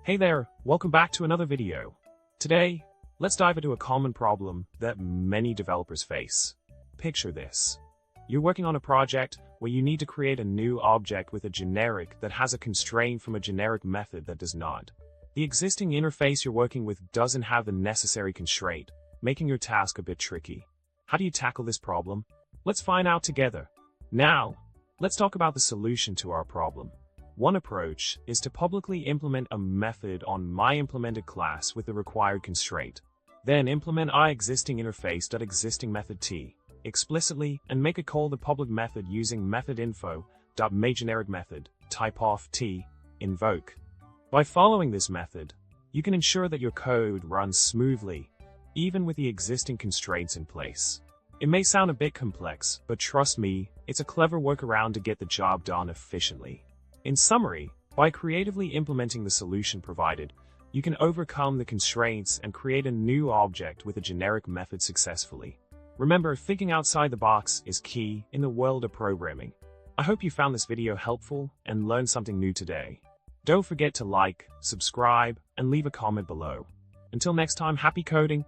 Hey there, welcome back to another video. Today, let's dive into a common problem that many developers face. Picture this. You're working on a project where you need to create a new object with a generic that has a constraint from a generic method that does not. The existing interface you're working with doesn't have the necessary constraint, making your task a bit tricky. How do you tackle this problem? Let's find out together. Now, let's talk about the solution to our problem. One approach is to publicly implement a method on MyImplementedClass with the required constraint. Then implement ExistingInterface.ExistingMethodT explicitly and make a call the public method using methodinfo.myGenericMethod, type of t, invoke. By following this method, you can ensure that your code runs smoothly, even with the existing constraints in place. It may sound a bit complex, but trust me, it's a clever workaround to get the job done efficiently. In summary, by creatively implementing the solution provided, you can overcome the constraints and create a new object with a generic method successfully. Remember, thinking outside the box is key in the world of programming. I hope you found this video helpful and learned something new today. Don't forget to like, subscribe, and leave a comment below. Until next time, happy coding!